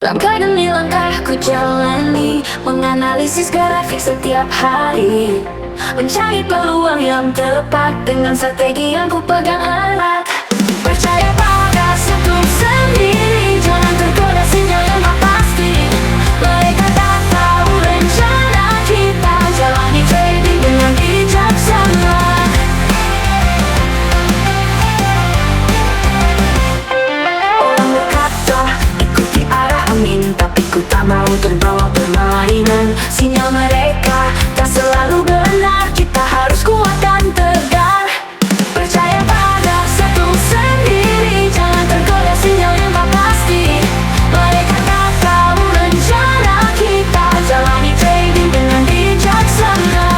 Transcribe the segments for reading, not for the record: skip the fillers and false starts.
Langkah demi langkah ku jalani, menganalisis grafik setiap hari, mencari peluang yang tepat dengan strategi yang ku pegang erat. Percaya pada setup sendiri, jangan tergoda sinyal yang tak pasti. Mereka tak tahu rencana kita, jalani trading dengan bijaksana. Orang berkata ikuti arah angin, tapi ku tak mau terbawa permainan. Sinyal mereka tak selalu benar, kita harus kuat dan tegar. Percaya pada setup sendiri, jangan tergoda sinyal yang tak pasti. Mereka tak tahu rencana kita, jalani trading dengan bijaksana.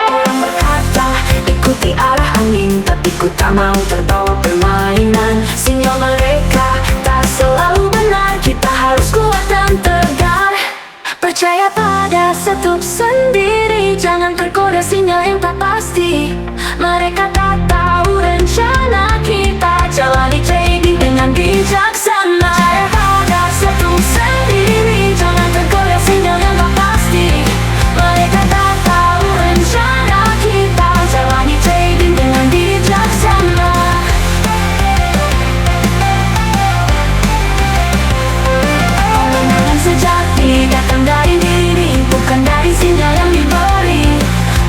Orang berkata ikuti arah angin, tapi ku tak mau terbawa permainan. Sinyal mereka tak selalu benar, kita harus kuat dan tegar. Percaya pada setup sendiri, jangan tergoda sinyal yang tak pasti. Mereka tak tahu rencana kita, jalani trading dengan bijaksana. Percaya pada setup sendiri, jangan tergoda sinyal yang tak pasti. Mereka tak tahu rencana kita, jalani trading dengan bijaksana. Kemenangan sejati datang dari diri, bukan dari sinyal yang diberi.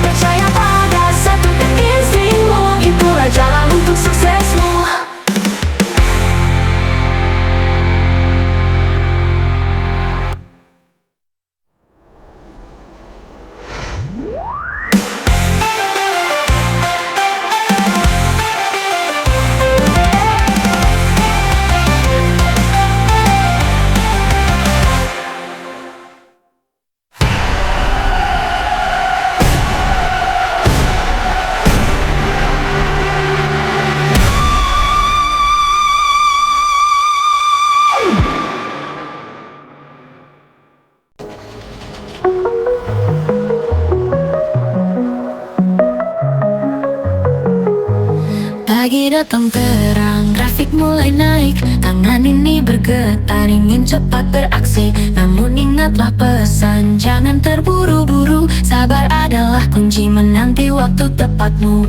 Percaya pada satu dan instingmu, itulah jalan untuk suksesmu. Pagi datang terang, grafik mulai naik. Tangan ini bergetar, ingin cepat beraksi. Namun ingatlah pesan, jangan terburu-buru. Sabar adalah kunci menanti waktu tepatmu.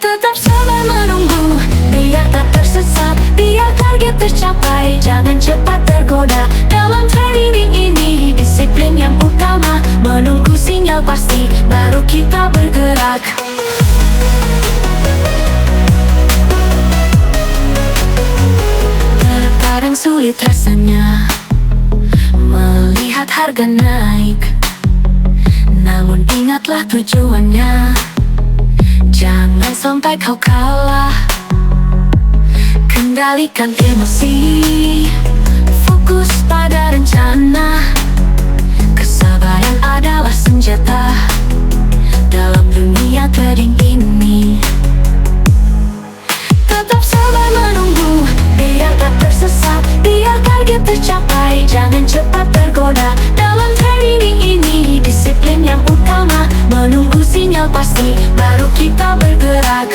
Tetap sabar menunggu, biar tak tersesat, biar target tercapai. Jangan cepat tergoda, dalam trading ini disiplin yang utama. Menunggu sinyal pasti, baru kita bergerak. Kadang sulit rasanya melihat harga naik, namun ingatlah tujuannya. Jangan sampai kau kalah, kendalikan emosi, fokus pada rencana. Kesabaran adalah senjata dalam dunia trading ini. Tetap sabar menunggu, biar tak tersesat, biar target tercapai. Jangan cepat tergoda, dalam trading ini disiplin yang utama. Menunggu sinyal pasti, baru kita bergerak.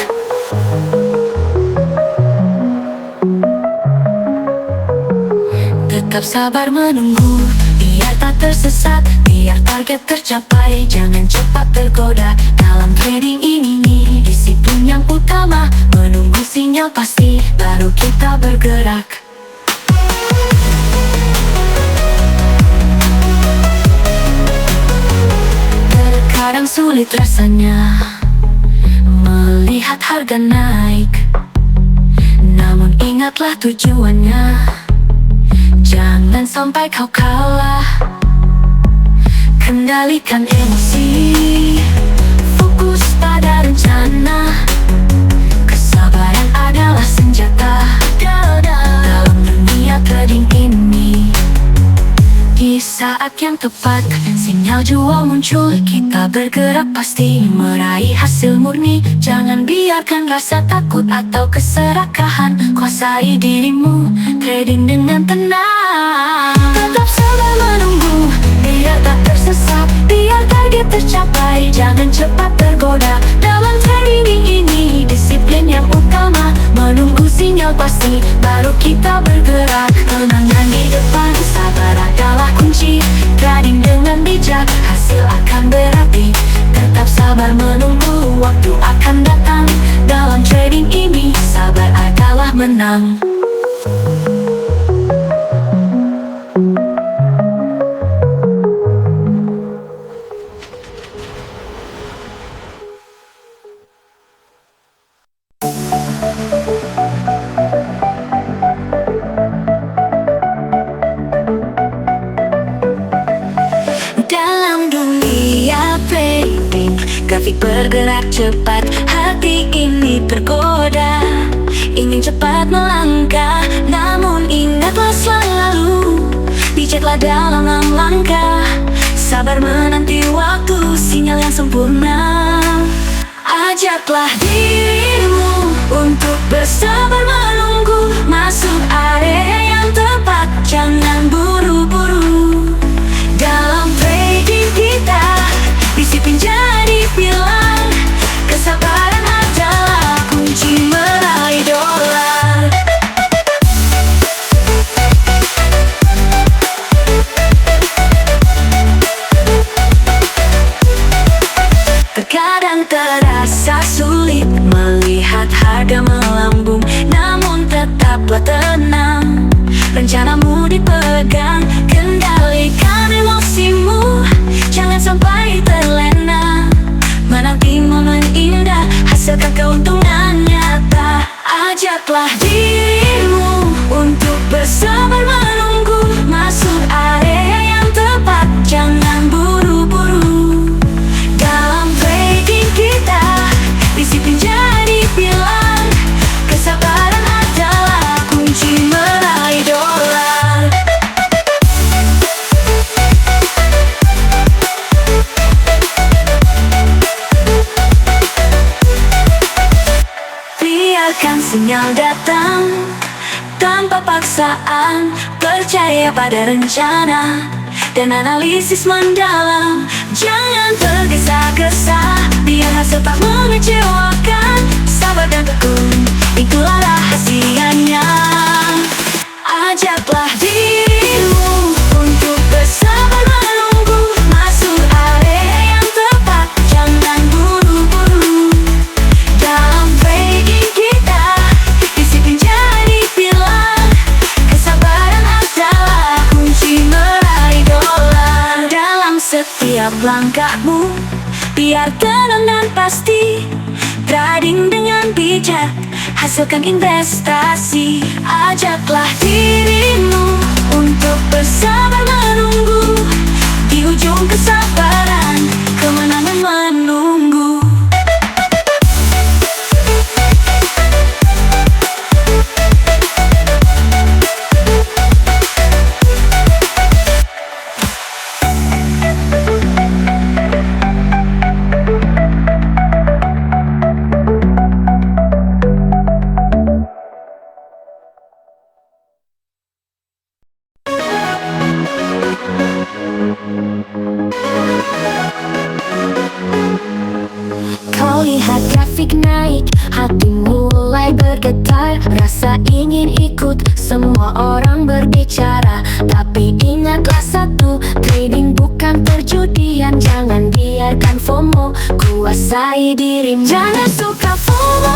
Tetap sabar menunggu, biar tak tersesat, biar target tercapai. Jangan cepat tergoda, dalam trading ini disiplin yang utama. Menunggu sinyal pasti, baru kita bergerak. Terkadang sulit rasanya melihat harga naik, namun ingatlah tujuannya. Jangan sampai kau kalah, kendalikan emosi, fokus pada rencana. Kesabaran adalah senjata dalam dunia trading ini. Di saat yang tepat, sinyal jual muncul, kita bergerak pasti meraih hasil murni. Jangan biarkan rasa takut atau keserakahan kuasai dirimu, trading dengan tenang. Tetap sabar menunggu, biar tak tersesat, biar target tercapai. Jangan cepat tergoda, dalam trading ini disiplin yang utama. Menunggu sinyal pasti, baru kita bergerak. Kemenangan di depan, sabar adalah kunci. Trading dengan bijak, hasil akan berapi. Tetap sabar menunggu, waktu akan datang. Dalam trading ini, sabar adalah menang. Dalam dunia trading, grafik bergerak cepat, hati ini tergoda, ingin cepat melangkah. Namun ingatlah selalu, bijaklah dalam langkah. Sabar menanti waktu, sinyal yang sempurna. Ajaklah dirimu untuk bersabar menunggu, masuk area yang tepat, jangan buru-buru. Dalam trading kita, disiplin jadi pilar. Kesabaran adalah kunci meraih dolar. Terkadang terasa sulit melihat harga melambung, namun tetaplah tenang. Rencanamu dipegang, kendalikan emosimu, jangan sampai terlena. Menanti momen indah, hasilkan keuntungan nyata. Ajaklah dirimu untuk bersabar menunggu, masuk area yang tepat, jangan buru-buru. Dalam trading kita, disiplin jadi pilar. Kesabaran adalah kunci meraih dolar. Biarkan sinyal datang tanpa paksaan, percaya pada rencana dan analisis mendalam. Jangan tergesa-gesa, biar hasil tak mengecewakan. Sabar dan tekun, itulah rahasianya. Ajaklah dirimu untuk bersabar menunggu, masuk area yang tepat, jangan buru-buru. Dalam trading kita, disiplin jadi pilar. Kesabaran adalah kunci meraih dolar. Dalam setiap langkahmu, biar tenang dan pasti. Trading dengan bijak, hasilkan investasi. Ajaklah dirimu untuk bersabar menunggu, di ujung kesabaran, kemenangan menunggu. Kau lihat grafik naik, hati mulai bergetar. Rasa ingin ikut, semua orang berbicara. Tapi ingatlah satu, trading bukan perjudian. Jangan biarkan FOMO kuasai dirimu. Jangan suka FOMO,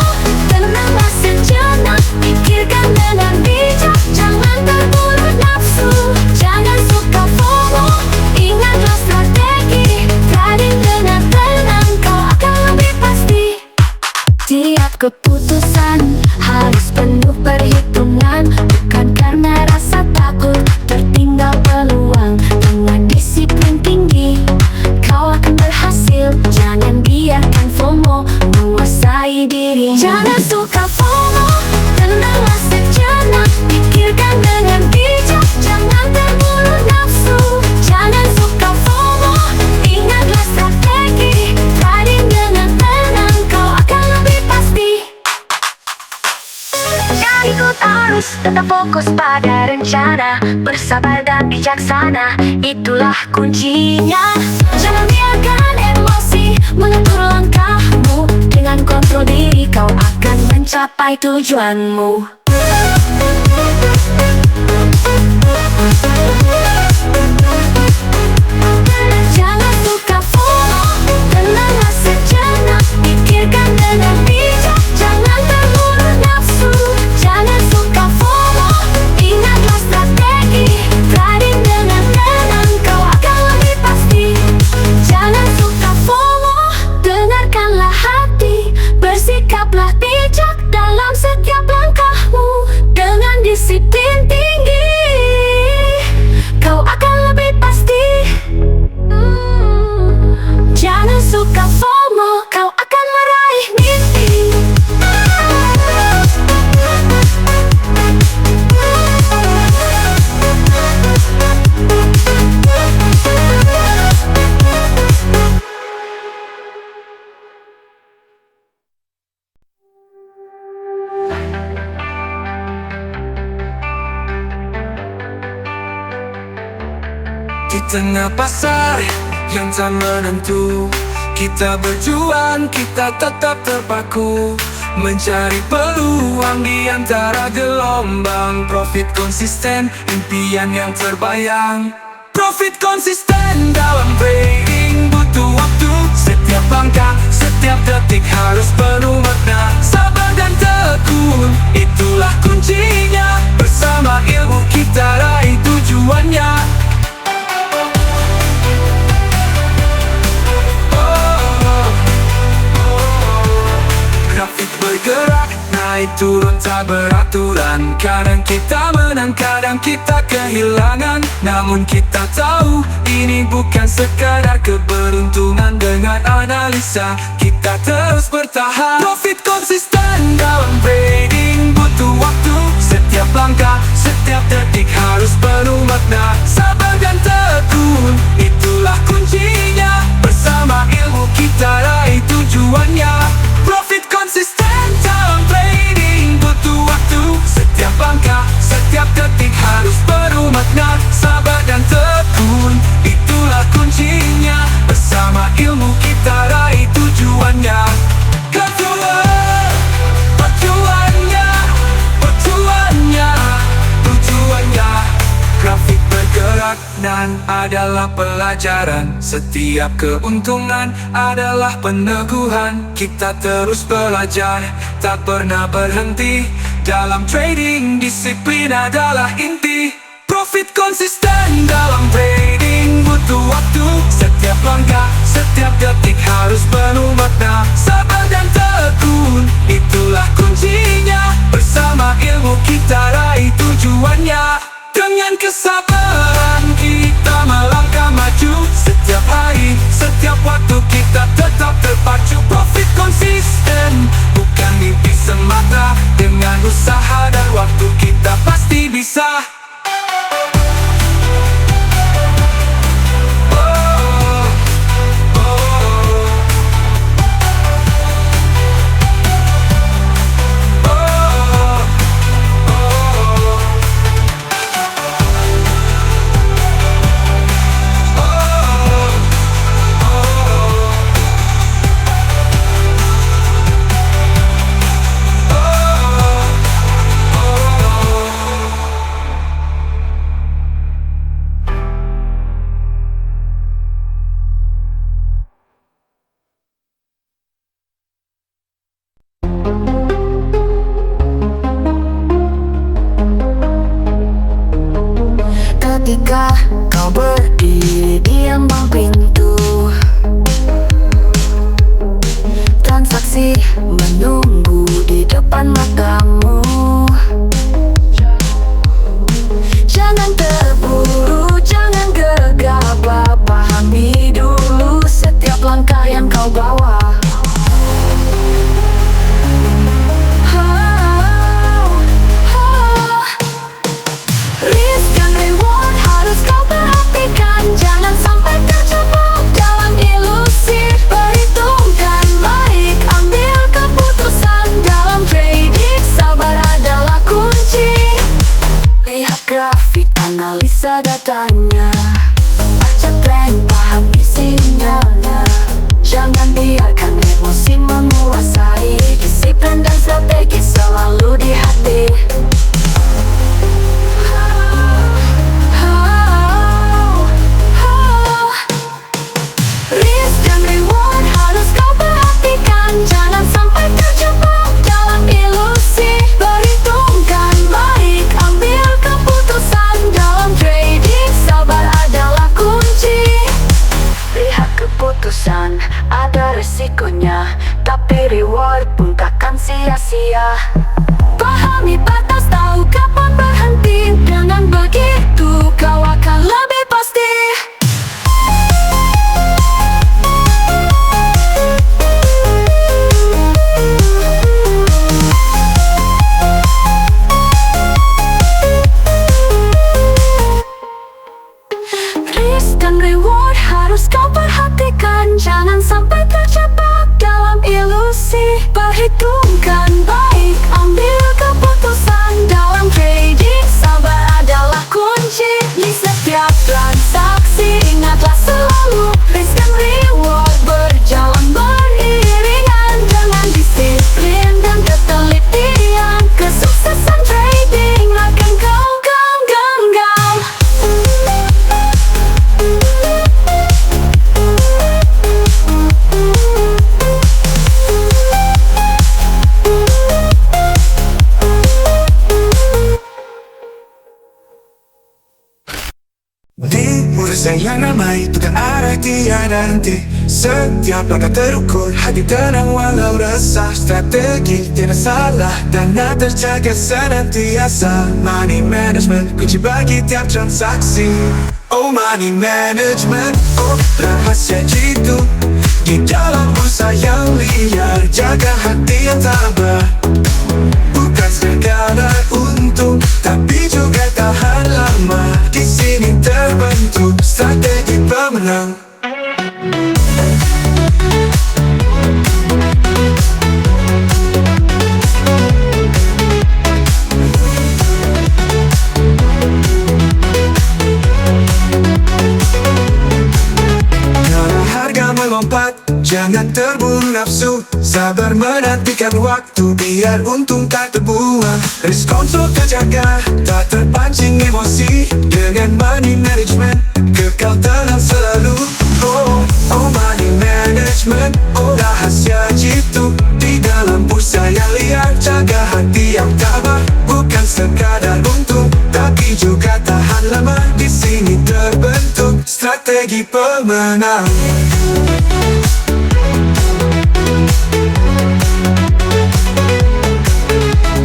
tenanglah sejenak. Pikirkan dengan bijak, jangan terburu nafsu. Jangan suka FOMO, ingatlah strategi. Trading dengan tenang, kau akan lebih pasti. Tiap keputusan harus penuh perhitungan, bukan karena rasa takut tertinggal peluang. Dengan disiplin tinggi, kau akan berhasil. Jangan biarkan FOMO menguasai diri. Jangan suka FOMO, tenanglah sejenak. Pikirkan dengan bijak, jangan terburu nafsu. Jangan suka FOMO, ingatlah strategi. Trading dengan tenang, kau akan lebih pasti. Jangan ikut arus, tetap fokus pada rencana. Bersabar dan bijaksana, itulah kuncinya. Jangan biarkan emosi mengatur langkahmu. Dengan kontrol diri, kau akan mencapai tujuanmu. Jangan suka FOMO, tenanglah sejenak, pikirkan dengan bijak, jangan terburu nafsu. Jangan suka FOMO, ingatlah strategi, trading dengan tenang, kau akan lebih pasti. Jangan suka FOMO, dengarkanlah hati, bersikaplah bijak dalam setiap langkahmu. Dengan disiplin tinggi, kau akan lebih pasti. Jangan suka FOMO, kau akan meraih mimpi. Di tengah pasar yang tak menentu, kita berjuang, kita tetap terpaku, mencari peluang di antara gelombang. Profit konsisten, impian yang terbayang. Profit konsisten dalam trading butuh waktu. Setiap langkah, setiap detik harus penuh makna. Sabar dan tekun, itulah kuncinya. Bersama ilmu kita raih tujuannya. Grafik bergerak, naik turun tak beraturan. Kadang kita menang, kadang kita kehilangan. Namun kita tahu, ini bukan sekadar keberuntungan. Dengan analisa, kita terus bertahan. Profit konsisten dalam trading butuh waktu. Setiap langkah, setiap detik harus penuh makna. Sabar dan tekun, itulah kuncinya. Bersama ilmu kita raih tujuannya. Profit konsisten dalam trading butuh waktu. Setiap langkah, setiap detik harus penuh makna. Sabar dan tekun, itulah kuncinya. Bersama ilmu kita raih tujuannya. Kedua, tujuannya, tujuannya, tujuannya. Grafik bergerak dan adalah pelajaran. Setiap keuntungan adalah peneguhan. Kita terus belajar, tak pernah berhenti. Dalam trading, disiplin adalah inti. Profit konsisten dalam trading butuh waktu. Setiap langkah, setiap detik harus penuh makna. Sabar dan tekun, itulah kuncinya. Bersama ilmu kita raih tujuannya. Dengan kesabaran kita melangkah maju. Setiap hari, setiap waktu kita tetap terpacu. Profit konsisten, bukan mimpi semata. Dengan usaha dan waktu kita pasti bisa. Ketika kau berdiri di ambang pintu, transaksi menunggu di depan matamu. Jangan terburu, jangan gegabah, pahami dulu setiap langkah yang kau bawa. Risk dan reward harus kau perhatikan. Jangan sampai terjebak dalam ilusi. Perhitungkan baik, ambil keputusan dalam trading. Sabar adalah kunci. Lihat grafik, analisa datanya. Baca tren, pahami sinyalnya. Jangan biarkan emosi menguasai. Disiplin dan strategi selalu di hati. Urusan yang ramai bukan arah tiada henti. Setiap langkah terukur, hati tenang walau resah. Strategi tidak salah, dana terjaga senantiasa. Money management, kunci bagi tiap transaksi. Oh money management, oh rahasia jitu di dalam bursa yang liar. Jaga hati yang tabah, bukan sekadar untung, tapi juga tahan lama. Di sini terbentuk strategi pemenang. Kalau harga melompat, jangan terburu nafsu. Sabar menantikan waktu, biar untung tak terbuang. Risk control terjaga, tak terpancing emosi. Dengan money management, kekal tenang selalu. Oh, oh money management, oh rahasia jitu di dalam bursa yang liar. Jaga hati yang tabah, bukan sekadar untung, tapi juga tahan lama. Di sini terbentuk strategi pemenang.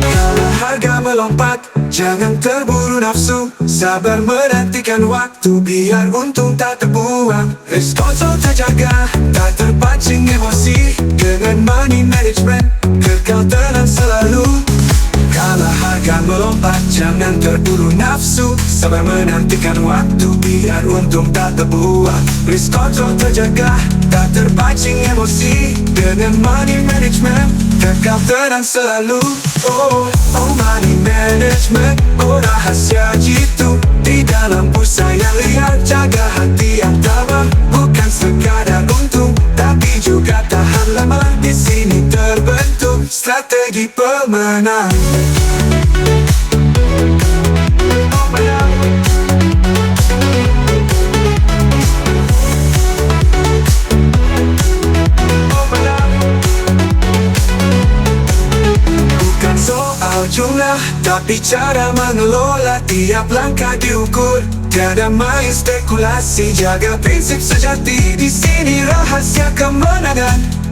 Kalau harga melompat, jangan terburu nafsu. Sabar menantikan waktu, biar untung tak terbuang. Risk control terjaga, tak terpancing emosi. Dengan money management, kekal tenang selalu. Kalau harga melompat, jangan terburu nafsu. Sabar menantikan waktu, biar untung tak terbuang. Risk control terjaga, tak terpancing emosi. Dengan money management, kekal tenang selalu. Oh, oh money management, oh rahasia jitu di dalam bursa yang liar. Jaga hati yang tabah, bukan sekadar untung, tapi juga tahan lama. Di sini terbentuk strategi pemenang. Bukan soal jumlah, tapi cara mengelola. Tiap langkah diukur, tiada main spekulasi. Jaga prinsip sejati, di sini rahasia kemenangan.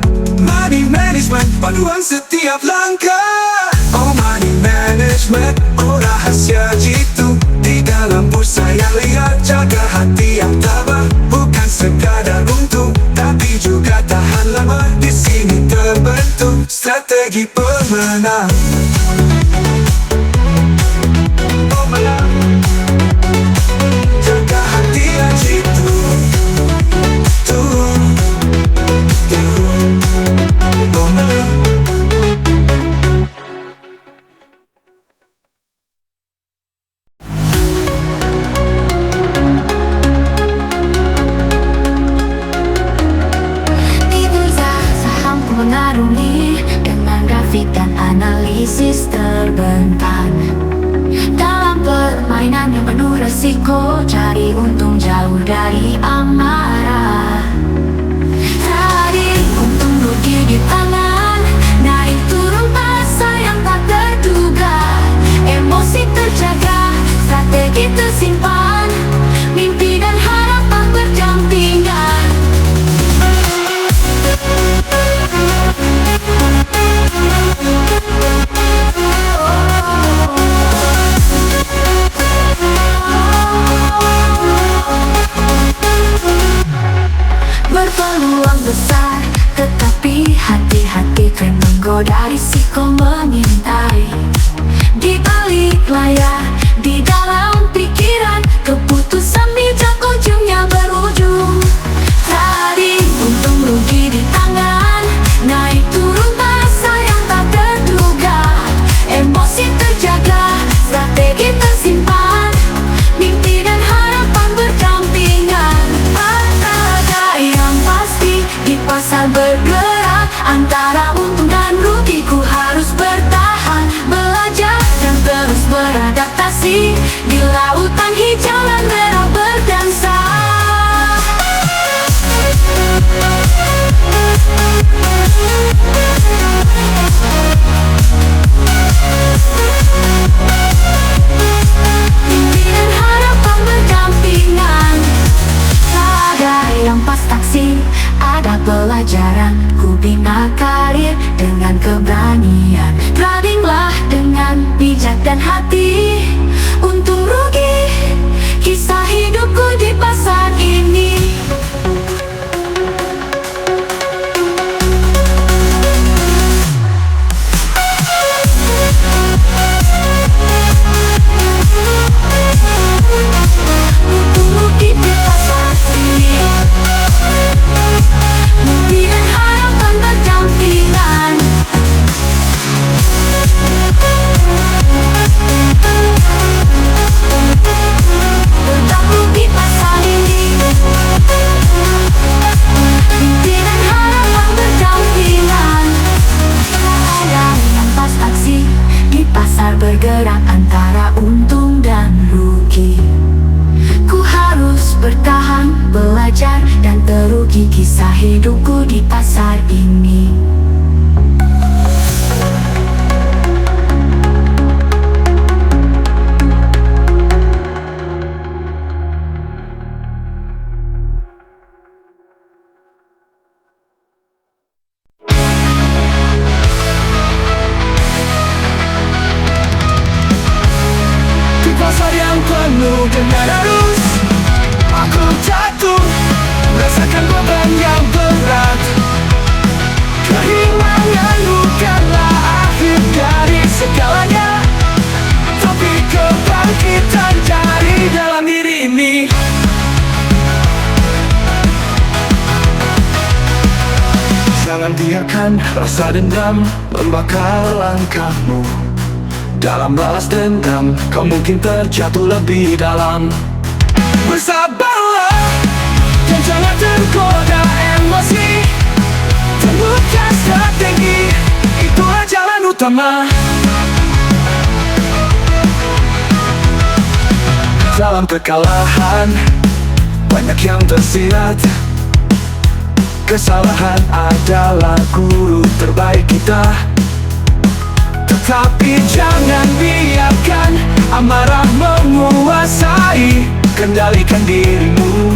Money management, panduan setiap langkah. Oh money management, oh rahasia jitu di dalam bursa yang liar. Jaga hati yang tabah, bukan sekadar untung, tapi juga tahan lama. Di sini terbentuk strategi pemenang. Pemenang. Jaga hati yang jitu. Di bursa saham mengarungi dengan grafik dan analisis terbentang. Dalam permainan yang penuh resiko, cari untung jauh dari amarah. Tadi untung rugi di tangan, naik turun pasar yang tak terduga. Emosi terjaga, strategi tersimpan, mimpi dan harapan berdampingan. Berpeluang besar, tetapi hati-hati tren menggoda, risiko mengintai. Di balik layar, di dalam pikiran, keputusan bijak ujungnya berujung. Tadi untung rugi di tangan, naik turun pasar yang tak terduga. Emosi terjaga, strategi tersimpan, mimpi dan harapan berdampingan. Ada yang pasti di pasar bergerak, antara untung dan rugiku harus bertahan. Belajar dan terus beradaptasi, di lautan hijau dan merah berdansa. Mimpi dan harapan berdampingan. bergerak antara untung dan rugi. Ku harus bertahan, belajar, dan teruji kisah hidupku di pasar ini. Di pasar yang penuh dengan arus, aku jatuh, rasakan beban yang berat. Kehilangan bukanlah akhir dari segalanya, tapi kebangkitan dari dalam diri ini. Jangan biarkan rasa dendam membakar langkahmu. Dalam balas dendam, kau mungkin terjatuh lebih dalam. Bersabarlah, dan jangan tergoda emosi. Temukan strategi, itulah jalan utama. Dalam kekalahan, banyak yang tersirat. Kesalahan adalah guru terbaik kita. Tetapi jangan biarkan amarah menguasai. Kendalikan dirimu,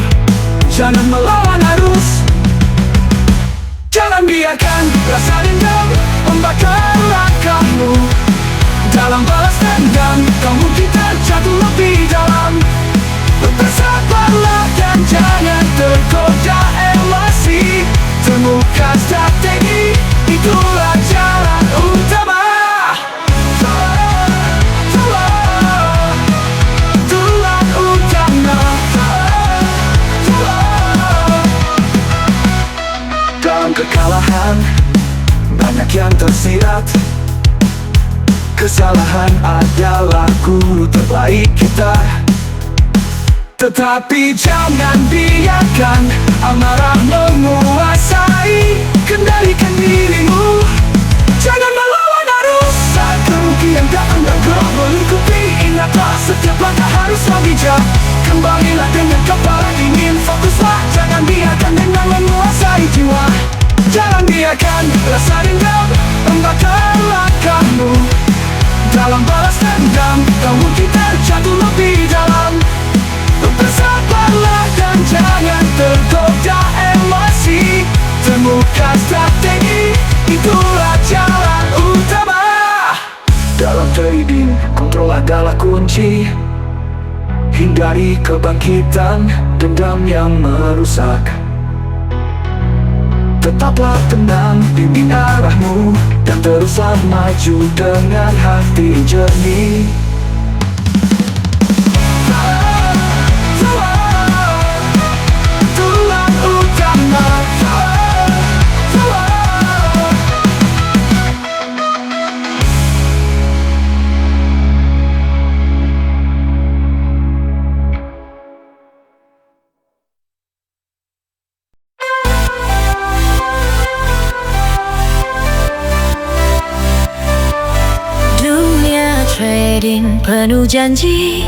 jangan melawan arus. Jangan biarkan rasa dendam membakar langkahmu. Dalam balas dendam, kau mungkin terjatuh lebih dalam. Bersabarlah dan jangan tergoda emosi. Temukan strategi, itulah jalan utama. Jalan utama. Dalam kekalahan, banyak yang tersirat. Kesalahan adalah guru terbaik kita. Tetapi jangan biarkan amarah menguasai. Kendalikan dirimu, jangan melawan arus. Saat kerugian datang dan kau mengikuti, ingatlah setiap langkah haruslah bijak. Kembalilah dengan kepala dingin, fokuslah. Jangan biarkan dendam menguasai jiwa. Jangan biarkan rasa dendam membakar langkahmu. Dalam balas dendam, kau mungkin terjatuh lebih dalam. Bersabarlah dan jangan tergoda emosi. Temukan strategi, itulah jalan utama. Dalam trading, kontrol adalah kunci. Hindari kebangkitan dendam yang merusak. Tetaplah tenang, bimbing arahmu, dan teruslah maju dengan hati jernih. Trading penuh janji,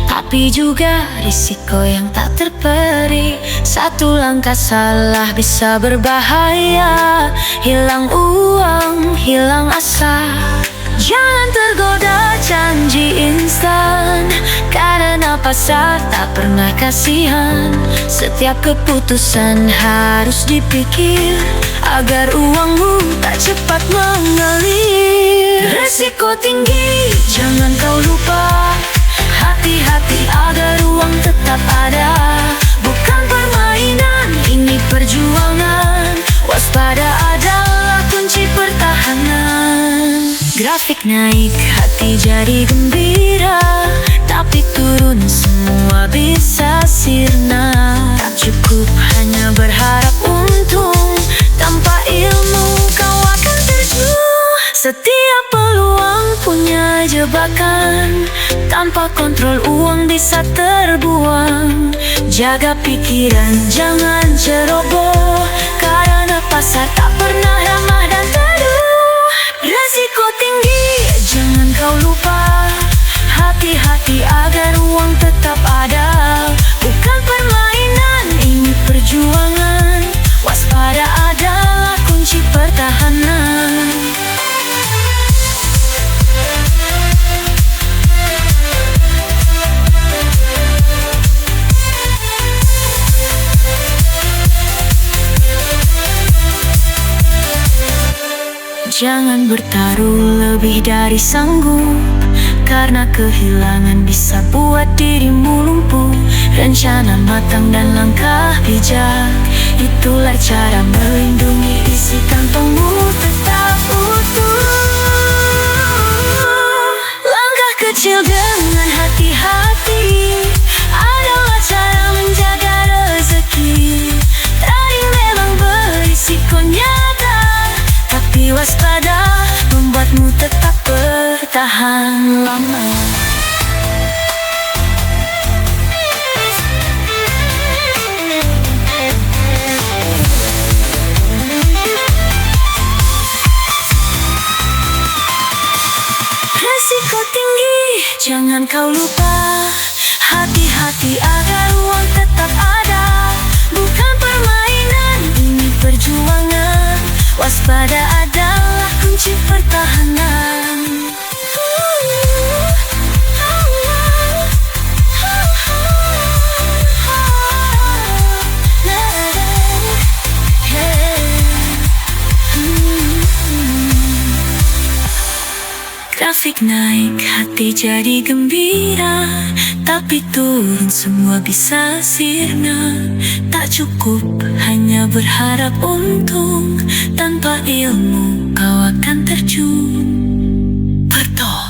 tapi juga risiko yang tak terperi. Satu langkah salah bisa berbahaya. Hilang uang, hilang asa. Jangan tergoda janji instan, karena pasar tak pernah kasihan. Setiap keputusan harus dipikir, agar uangmu tak cepat mengalir. Resiko tinggi, jangan kau lupa. Hati-hati agar uang tetap ada. Bukan permainan, ini perjuangan. Waspada adalah kunci pertahanan. Grafik naik, hati jadi gembira. Tapi turun, semua bisa sirna. Tak cukup hanya berharap untung. Tanpa ilmu kau akan terjun. Setiap peluang punya jebakan. Tanpa kontrol uang bisa terbuang. Jaga pikiran, jangan ceroboh, karena pasar tak pernah ramah dan teduh. Resiko tinggi, jangan kau lupa. hati agar uang tetap ada. Bukan permainan, ini perjuangan. Waspada adalah kunci pertahanan. Jangan bertaruh lebih dari sanggup, karena kehilangan bisa buat dirimu lumpuh. Rencana matang dan langkah bijak, itulah cara melindungi isi kantongmu tetap utuh. Langkah kecil dengan hati-hati adalah cara menjaga rezeki. Trading memang berisiko nyata, tapi waspada membuatmu tetap bertahan lama. Resiko tinggi, jangan kau lupa. Hati-hati agar uang tetap ada. Bukan permainan, ini perjuangan. Waspada adalah kunci pertahanan. Grafik naik, hati jadi gembira, tapi turun semua bisa sirna. Tak cukup hanya berharap untung, tanpa ilmu kau akan terjun. Betul.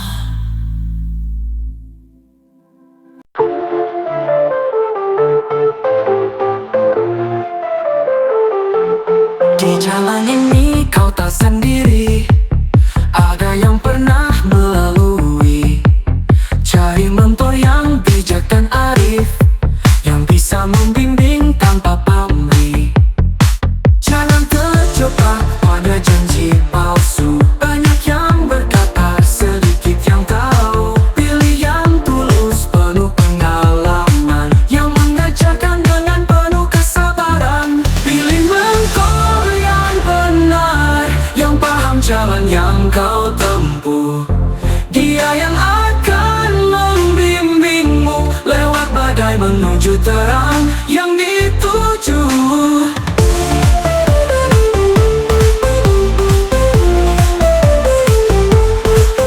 Di jalan ini kau tak sendiri, ada yang pernah melalui. Cari mentor yang bijak dan arif, yang bisa membimbing tanpa pamrih. Jangan terjebak pada janji palsu. Banyak yang berkata, sedikit yang tahu. Pilih yang tulus, penuh pengalaman, yang mengajarkan dengan penuh kesabaran. Pilih mentor yang benar, yang paham jalan yang kau tempuh. Dia yang akan membimbingmu lewat badai menuju terang yang dituju.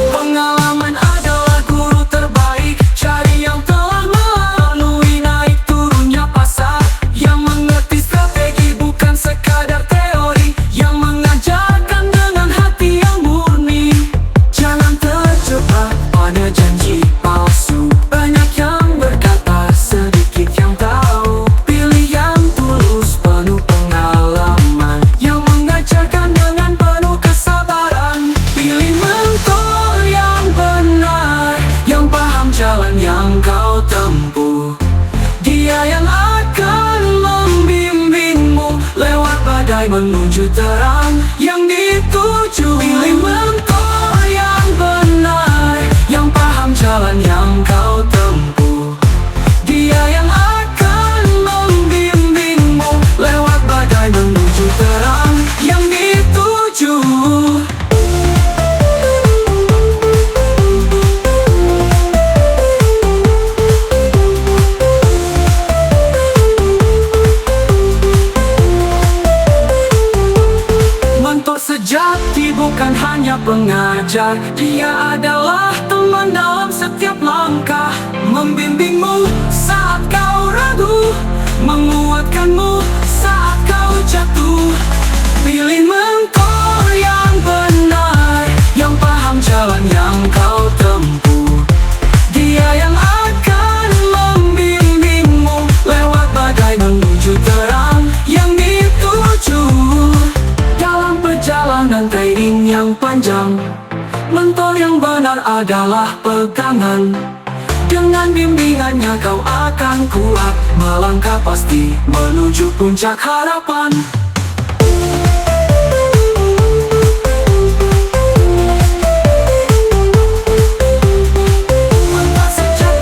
Pengalaman adalah guru terbaik. Cari yang telah melalui naik turunnya pasar, yang mengerti strategi bukan sekadar teori, yang mengajarkan dengan hati yang murni. Jangan terjebak pada janji palsu. Banyak yang berkata, sedikit yang tahu. Pilih yang tulus, penuh pengalaman, yang mengajarkan dengan penuh kesabaran. Pilih mentor yang benar, yang paham jalan yang kau tempuh. Dia yang akan membimbingmu lewat badai menuju terang yang dituju. Pilih mentor yang benar, yang paham jalan yang kau tempuh. Dia yang akan membimbingmu lewat badai menuju terang yang dituju. Mentor sejati bukan hanya pengajar, dia adalah teman dalam setiap langkah. Membimbingmu saat kau ragu, menguatkanmu saat kau jatuh. Pilih mentor yang benar, yang paham jalan yang kau tempuh. Dia yang akan membimbingmu lewat badai menuju terang yang dituju. Dalam perjalanan trading yang panjang, mentor yang benar adalah pegangan. Dengan bimbingannya kau akan kuat melangkah pasti menuju puncak harapan. Mentor sejati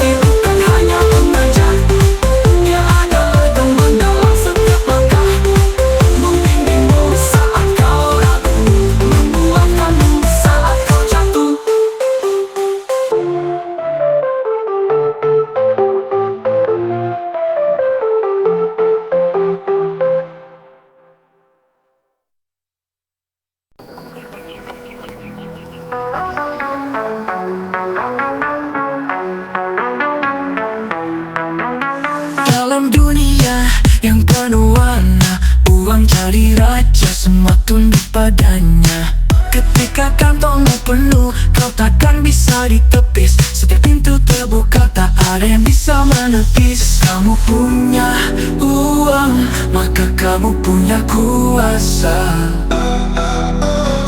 hari raja semua tunduk padanya. Ketika kantongmu penuh, kau takkan bisa ditepis. Setiap pintu terbuka, tak ada yang bisa menepis. Kamu punya uang, maka kamu punya kuasa.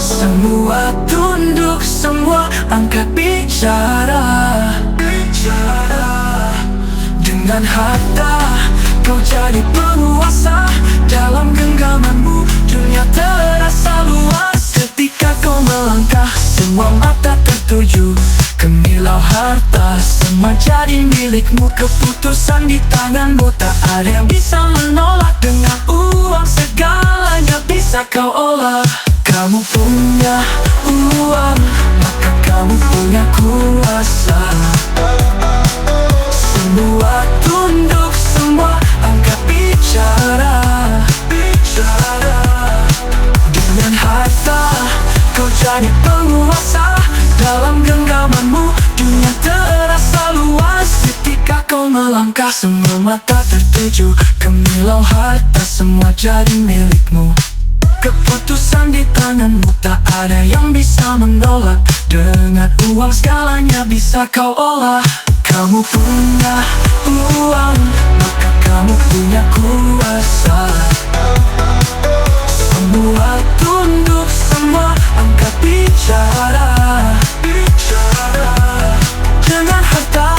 Semua tunduk, semua angkat bicara. Dengan harta, kau jadi penguasa. Dalam genggamanmu, dunia terasa luas. Ketika kau melangkah, semua mata tertuju ke milau harta. Semua jadi milikmu, keputusan di tanganmu. Tak ada yang bisa menolak. Dengan uang segalanya bisa kau olah. Kamu punya uang, maka kamu punya kuasa. Semua tunduk, semua angkat bicara. Dengan harta, kau jadi penguasa. Dalam genggamanmu, dunia terasa luas. Ketika kau melangkah, semua mata tertuju ke milau harta. Semua jadi milikmu, keputusan di tanganmu. Tak ada yang bisa menolak. Dengan uang segalanya bisa kau olah. Kamu punya uang, maka kamu punya kuasa. Semua tunduk, semua angkat bicara. Dengan harta,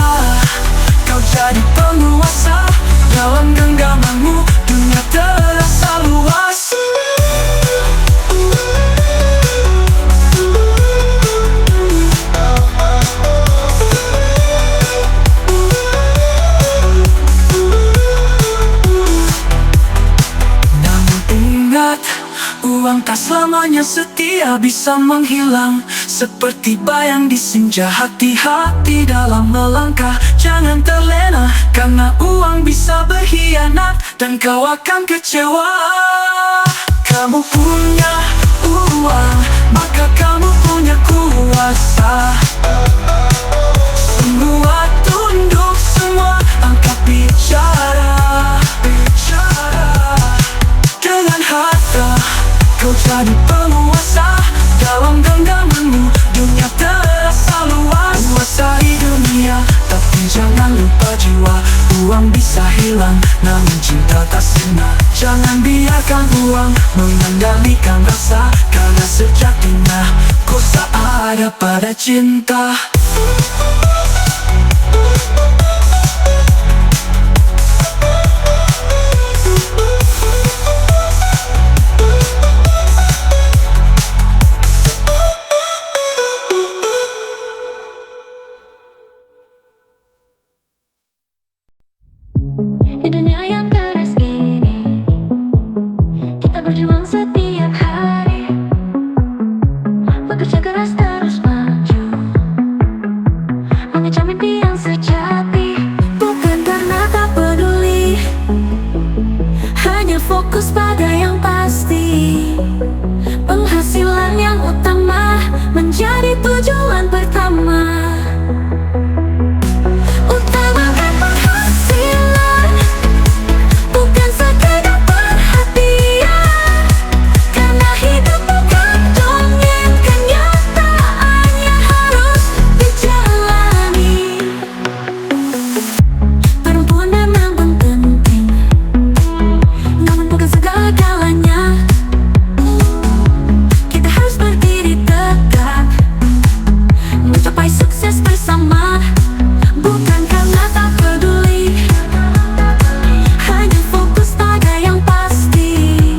kau jadi penguasa. Dalam genggamanmu, dunia terasa luas. Uang tak selamanya setia, bisa menghilang seperti bayang di senja. Hati-hati dalam melangkah, jangan terlena. Karena uang bisa berkhianat dan kau akan kecewa. Kamu punya uang, maka kamu punya kuasa. Semua tunduk, semua angkat bicara. Dengan harta, kau jadi penguasa. Dalam genggamanmu, dunia terasa luas. Kuasai dunia, tapi jangan lupa jiwa. Uang bisa hilang, namun cinta tak sirna. Jangan biarkan uang mengendalikan rasa. Karena sejatinya, kuasa ada pada cinta. Di dunia yang keras ini, kita berjuang setiap hari. Bekerja keras terus maju, mengejar mimpi yang sejati. Bukan karena tak peduli, hanya fokus pada yang pasti. Penghasilan yang utama menjadi tujuan pertama. Utamakan penghasilan, bukan sekedar perhatian. Karena hidup bukan dongeng, kenyataan yang harus dijalani. Perempuan memang penting, namun bukan segala-galanya. Kita harus berdiri tegak, mencapai sukses bersama. Bukan karena tak peduli, hanya fokus pada yang pasti.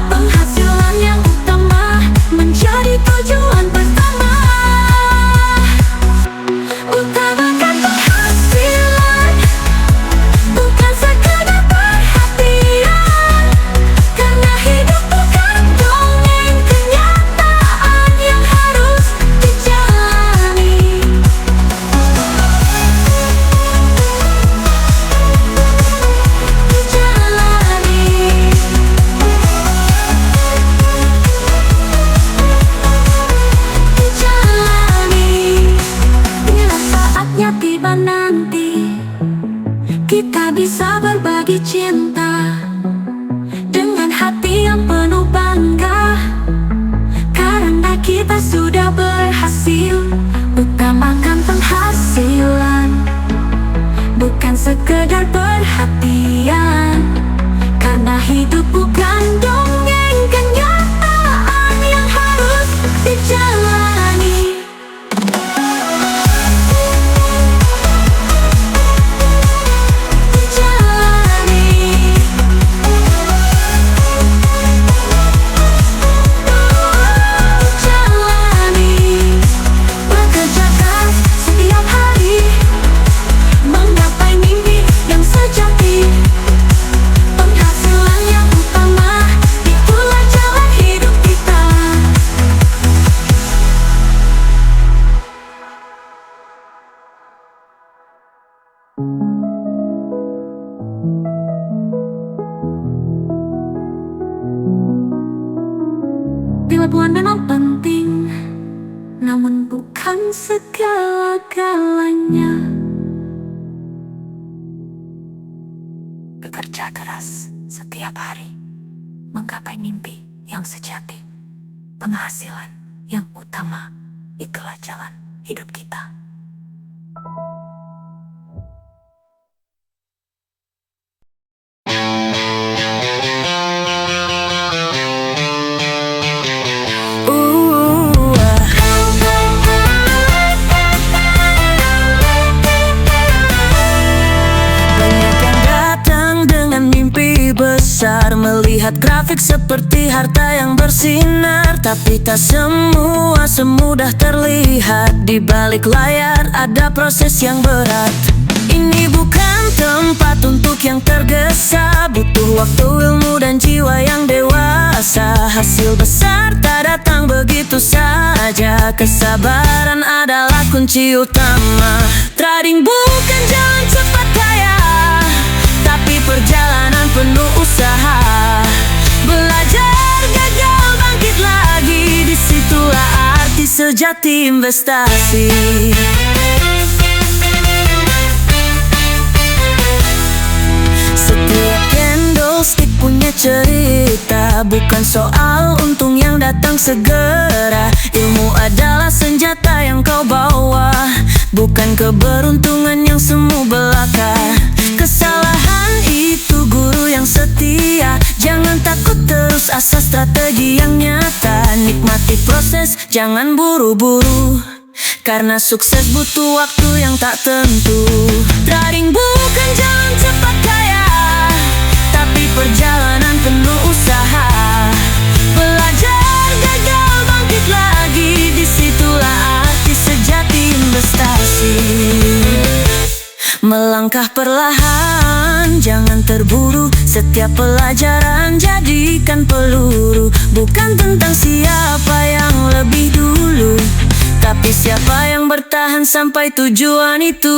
Penghasilan yang utama menjadi tujuan pertama. Utamakan penghasilan, bukan sekedar perhatian. Karena hidup bukan dongeng, kenyataan yang harus dijalani. Bila saatnya tiba nanti, kita bisa berbagi cinta dengan hati yang bangga karena kita sudah berhasil. Utamakan penghasilan, bukan sekedar perhatian. Karena hidup bukan dongeng, kenyataan yang harus dijalani. Bekerja keras setiap hari, menggapai mimpi yang sejati. Penghasilan yang utama, itulah jalan hidup kita. Kemampuan memang penting, namun bukan segala-galanya. Bekerja keras setiap hari, menggapai mimpi yang sejati. Penghasilan yang utama, itulah jalan hidup kita. Melihat grafik seperti harta yang bersinar, tapi tak semua semudah terlihat. Di balik layar ada proses yang berat. Ini bukan tempat untuk yang tergesa, butuh waktu, ilmu, dan jiwa yang dewasa. Hasil besar tak datang begitu saja, kesabaran adalah kunci utama. Trading bukan jalan cepat kaya, tapi perjalanan penuh usaha. Belajar, gagal, bangkit lagi, disitulah arti sejati investasi. Setiap candlestick punya cerita, bukan soal untung yang datang segera. Ilmu adalah senjata yang kau bawa, bukan keberuntungan yang semu belaka. Kesalahan itu guru yang setia, jangan takut, terus asah strategi yang nyata. Nikmati proses, jangan buru-buru, karena sukses butuh waktu yang tak tentu. Trading bukan jalan cepat kaya, tapi perjalanan penuh usaha. Belajar, gagal, bangkit lagi, disitulah arti sejati investasi. Melangkah perlahan, jangan terburu. Setiap pelajaran jadikan peluru. Bukan tentang siapa yang lebih dulu, tapi siapa yang bertahan sampai tujuan itu.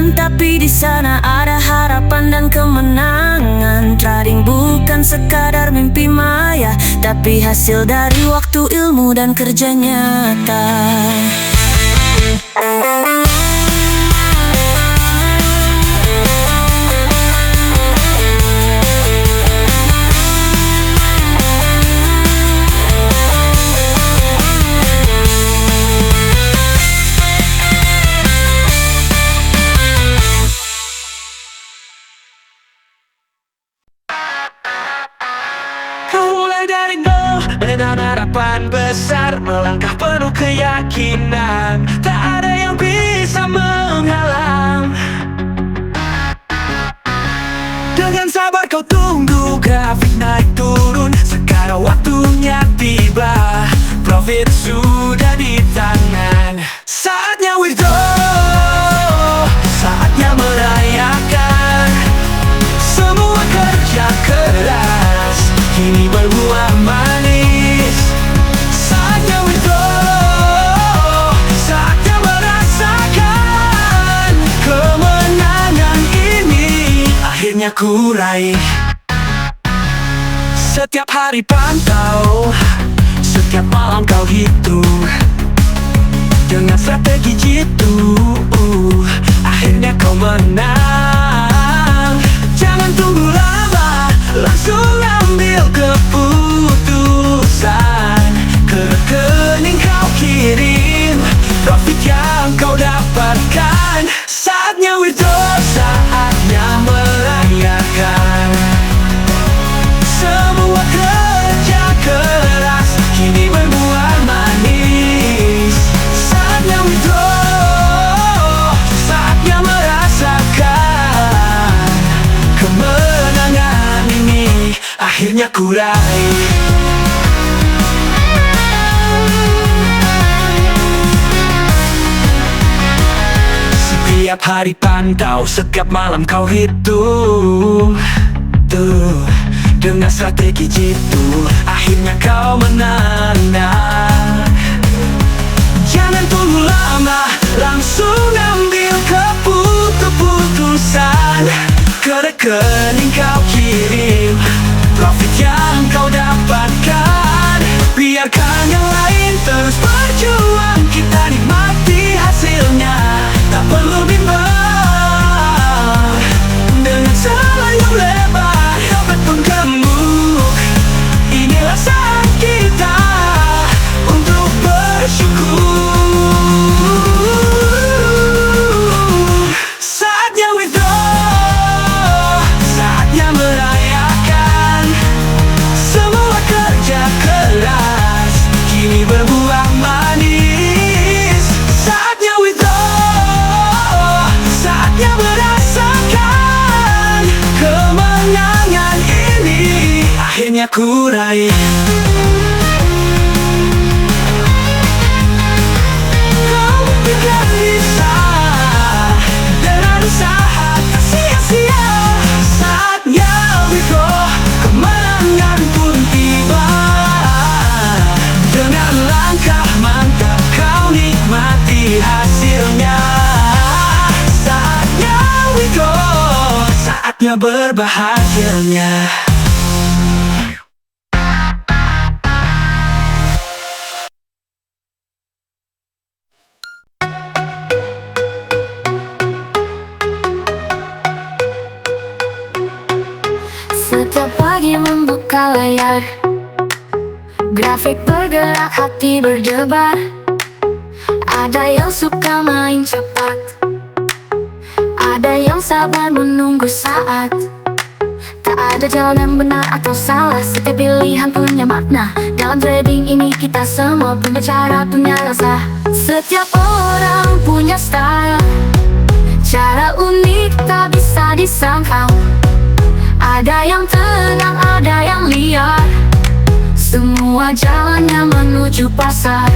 Tapi di sana ada harapan dan kemenangan. Trading bukan sekadar mimpi maya, tapi hasil dari waktu, ilmu, dan kerja nyata. Dari nol dengan harapan besar, melangkah penuh keyakinan. Tak ada yang bisa menghalang. Dengan sabar kau tunggu grafik naik turun. Sekarang waktunya tiba, profit sudah di tangan. Saatnya withdraw, saatnya merayakan. Semua kerja keras kini berbuah manis. Saatnya withdraw, saatnya merasakan kemenangan ini akhirnya ku raih. Setiap hari pantau, setiap malam kau hitung dengan strategi jitu. Akhirnya kau menang. Jangan tunggu lama, langsung ambil keputusan. Ke rekening kau kirim profit yang kau dapatkan. Saatnya withdraw, saatnya merayakan semua kerja keras kini berbuah manis. Saatnya withdraw, saatnya merasakan kemenangan ini akhirnya ku raih. Setiap hari pantau, setiap malam kau hitung dengan strategi jitu. Akhirnya kau menang. Jangan tunggu lama, langsung ambil keputusan. Ke rekening kau kirim profit yang kau dapatkan. Biarkan yang lain terus berjuang, kita nikmati hasilnya. Tak perlu bimbang dengan selayar lebar dapat penggemuk. Inilah saat kita untuk bersyukur. Saatnya withdraw, saatnya merayakan semua kerja keras kini berbuah manis. Saatnya withdraw, saatnya merasakan kemenangan ini akhirnya ku raih. Kau tidak bisa dengan usaha tak sia-sia. Saatnya withdraw, kemenangan pun tiba. Dengan langkah mantap kau nikmati hasilnya. Saatnya withdraw, saatnya berbahagianya. Setiap pagi membuka layar, grafik bergerak, hati berdebar. Ada yang suka main cepat, ada yang sabar menunggu saat. Tak ada jalan yang benar atau salah, setiap pilihan punya makna. Dalam trading ini kita semua punya cara, punya rasa. Setiap orang punya style, cara unik tak bisa disangkal. Ada yang tenang, ada yang liar, semua jalannya menuju pasar.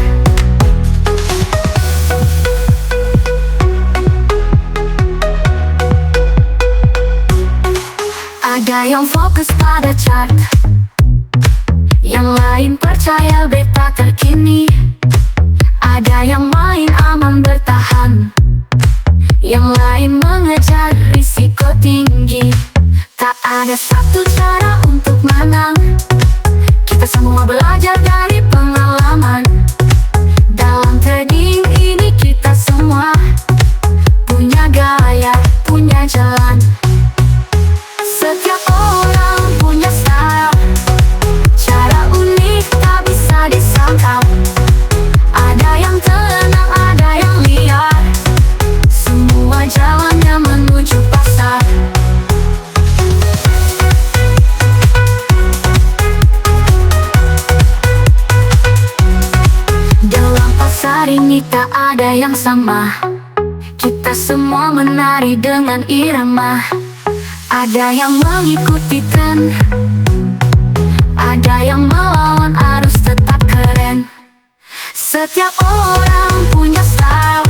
Ada yang fokus pada chart, yang lain percaya beta terkini. Ada yang main aman bertahan, yang lain mengejar risiko tinggi. Tak ada satu cara untuk menang, kita semua belajar dari pengalaman. Dalam trading ini kita semua punya gaya, punya jalan. Setiap orang punya style, cara unik tak bisa disangkal. Ada yang tenang, ada yang liar, semua jalannya menuju pasar. Dalam pasar ini tak ada yang sama, kita semua menari dengan irama. Ada yang mengikuti tren, ada yang melawan arus tetap keren. Setiap orang punya style,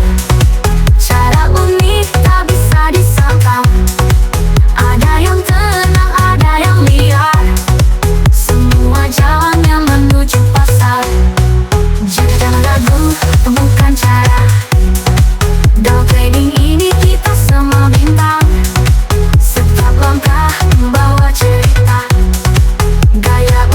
cara unik tak bisa disangkal. Ada yang tenang, ada yang liar, semua jalannya menuju pasar. Jadi jangan ragu, temukan cara. Dalam trading ini kita semua bintang, setiap langkah membawa cerita. Gaya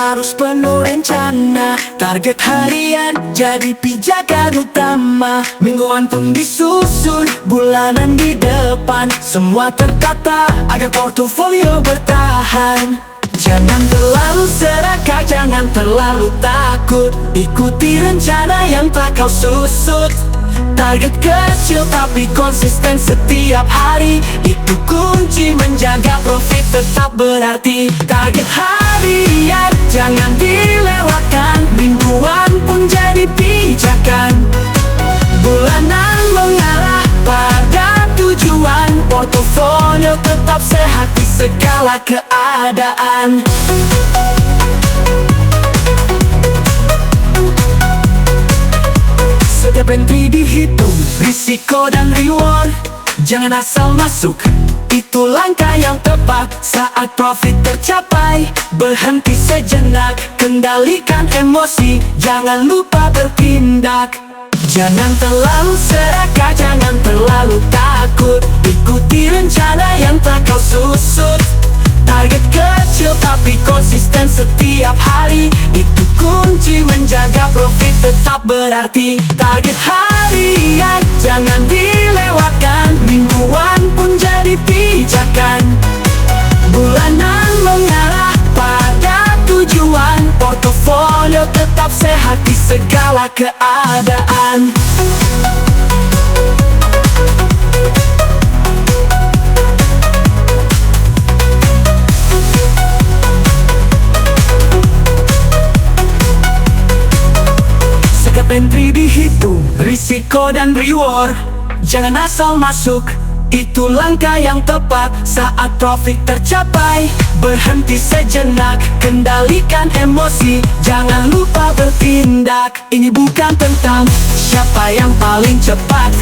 harus penuh rencana. Target harian jadi pijakan utama. Mingguan pun disusun, bulanan di depan. Semua tertata agar portofolio bertahan. Jangan terlalu serakah, jangan terlalu takut. Ikuti rencana yang tak kau susut. Target kecil tapi konsisten setiap hari. Itu kunci menjaga profit tetap berarti. Target harian jangan dilewatkan. Mingguan pun jadi pijakan. Bulanan mengarah pada tujuan. Portofolio tetap sehat di segala keadaan. Setiap entry dihitung, risiko dan reward. Jangan asal masuk, itu langkah yang tepat. Saat profit tercapai, berhenti sejenak. Kendalikan emosi, jangan lupa bertindak. Jangan terlalu serakah, jangan terlalu takut. Ikuti rencana yang tak kau susut. Target kecil tapi konsisten setiap hari. Itu kunci menjaga profit tetap berarti. Target harian jangan dilewatkan. Mingguan pun jadi pijakan. Bulanan mengarah pada tujuan. Portofolio tetap sehat di segala keadaan. Setiap entry dihitung, risiko dan reward. Jangan asal masuk, itu langkah yang tepat. Saat profit tercapai, berhenti sejenak. Kendalikan emosi, jangan lupa bertindak. Ini bukan tentang siapa yang paling cepat,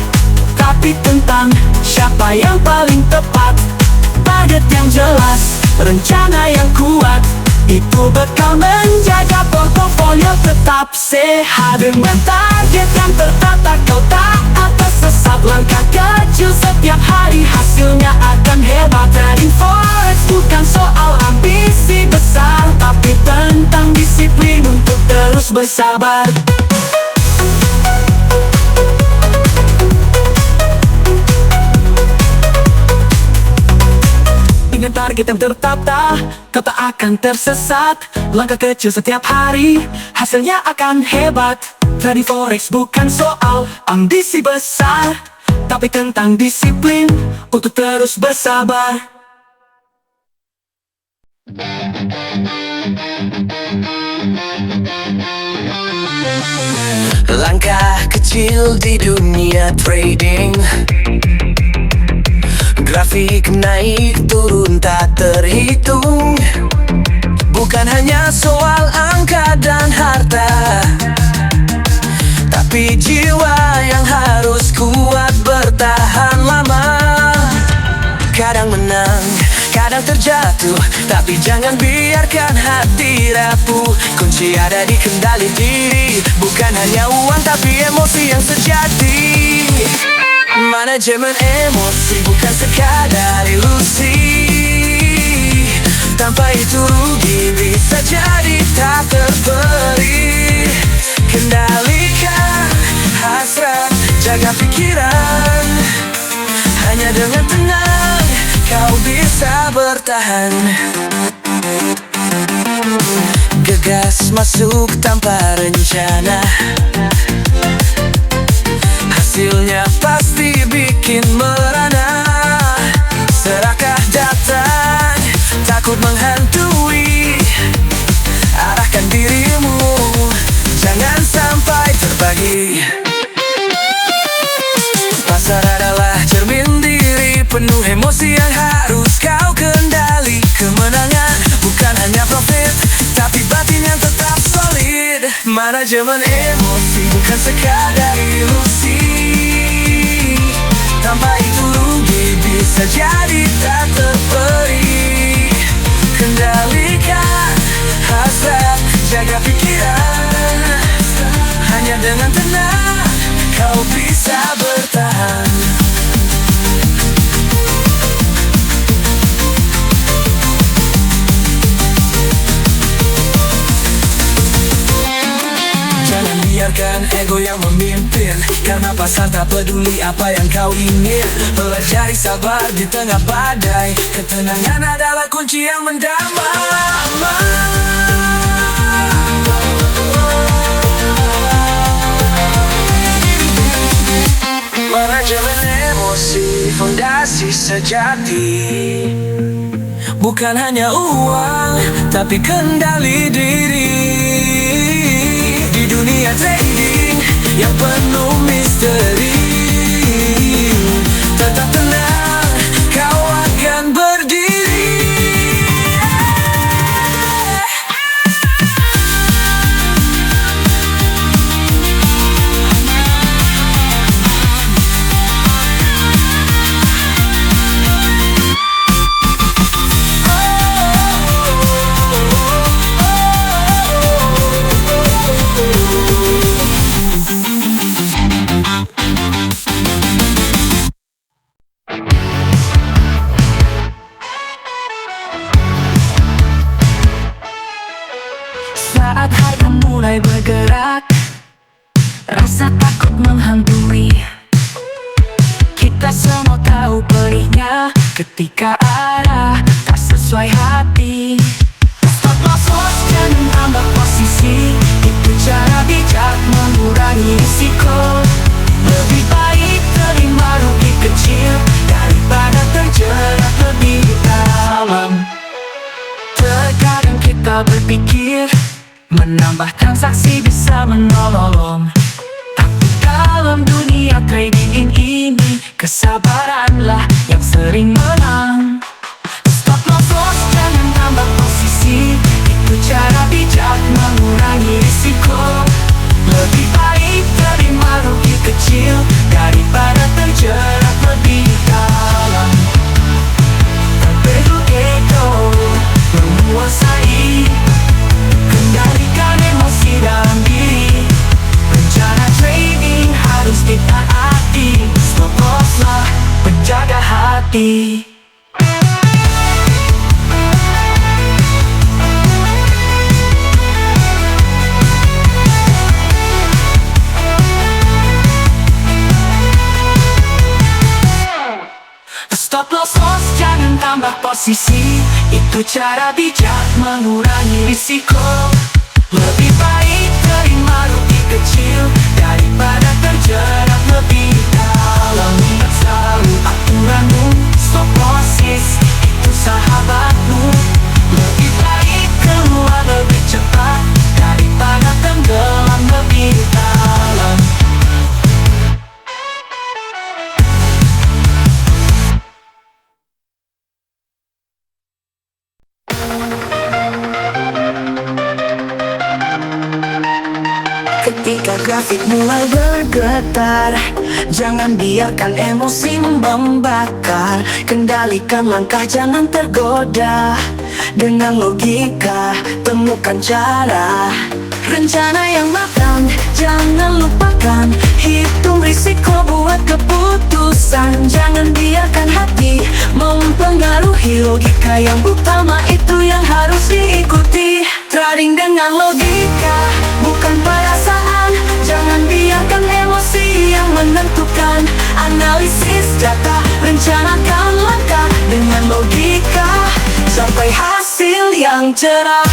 tapi tentang siapa yang paling tepat. Target yang jelas, rencana yang kuat. Itu bekal menjaga portofolio tetap sehat. Dengan target yang tertata, kau tak akan sesat. Langkah kecil setiap hari, hasilnya akan hebat. Trading forex bukan soal ambisi besar, tapi tentang disiplin untuk terus bersabar. Dengan target yang tertata, kau tak akan tersesat. Langkah kecil setiap hari, hasilnya akan hebat. Trading forex bukan soal ambisi besar, tapi tentang disiplin untuk terus bersabar. Langkah kecil di dunia trading. Grafik naik turun tak terhitung. Bukan hanya soal angka dan harta, tapi jiwa yang harus kuat bertahan lama. Kadang menang, kadang terjatuh, tapi jangan biarkan hati rapuh. Kunci ada di kendali diri, bukan hanya uang tapi emosi yang sejati. Manajemen emosi bukan sekadar ilusi. Tanpa itu rugi bisa jadi tak terberi. Kendalikan hasrat, jaga pikiran. Hanya dengan tenang kau bisa bertahan. Gegas masuk tanpa rencana, hasilnya pasti bikin merana. Serakah datang, takut menghantui. Arahkan dirimu, jangan sampai terbagi. Pasar adalah cermin diri, penuh emosi yang harus kau kendali. Kemenangan bukan hanya profit, tapi batin yang tetap solid. Manajemen emosi bukan sekadar ilusi. Tanpa itu rugi bisa jadi tak terberi. Kendalikan hasrat, jaga pikiran. Hanya dengan tenang kau bisa bertahan. biarkan ego yang memimpin. Karena pasar tak peduli apa yang kau ingin. Pelajari sabar di tengah badai. Ketenangan adalah kunci yang mendamai. Manajemen emosi, fondasi sejati. Bukan hanya uang, tapi kendali diri. Di dunia trading yang penuh misteri, tetap tenang, kau akan berdiri. Saat harga mulai bergerak, rasa takut menghantui. Kita semua tahu perihnya ketika arah tak sesuai hati. Stop loss, jangan tambah posisi. Itu cara bijak mengurangi risiko. Lebih baik terima rugi kecil daripada terjerat lebih dalam. Terkadang kita berpikir menambah transaksi bisa menolong, tapi dalam dunia trading ini kesabaranlah yang sering menang. Stop loss, jangan tambah posisi. Itu cara bijak mengurangi risiko. Lebih baik terima rugi kecil daripada terjerat lebih dalam. Terbedu ego menguasai, kendalikan emosi dalam diri. Rencana trading harus ditaati. Stop loss lah penjaga hati. Stop loss, jangan tambah posisi. Itu cara bijak mengurangi risiko. Lebih baik terima rugi kecil daripada terjerat lebih dalam. Ingat selalu aturanmu. Stop losses itu sahabatmu. Lebih baik keluar lebih cepat daripada tenggelam lebih dalam. Ketika grafik mulai bergetar, jangan biarkan emosi membakar. Kendalikan langkah, jangan tergoda. Dengan logika, temukan cara. Rencana yang matang, jangan lupakan. Hitung risiko, buat keputusan. Jangan biarkan hati mempengaruhi. Logika yang utama itu yang harus diikuti. Trading dengan logika, bukan perasaan. Jangan biarkan emosi yang menentukan. Analisis data, rencanakan langkah dengan logika sampai hasil yang cerah.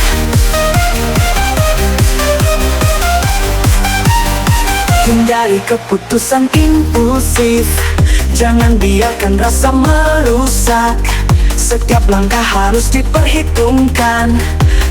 Hindari keputusan impulsif. Jangan biarkan rasa merusak. Setiap langkah harus diperhitungkan.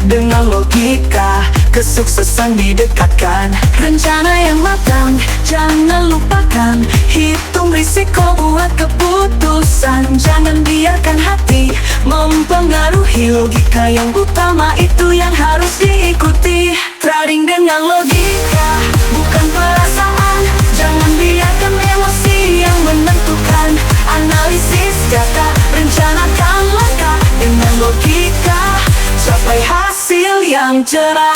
Dengan logika, kesuksesan didekatkan. Rencana yang matang, jangan lupakan. Hitung risiko, buat keputusan. Jangan biarkan hati mempengaruhi. Logika yang utama itu yang harus diikuti. Trading dengan logika, bukan perasaan. Jangan biarkan emosi yang menentukan. Analisis data, rencanakan langkah dengan logika sampai hasil yang cerah.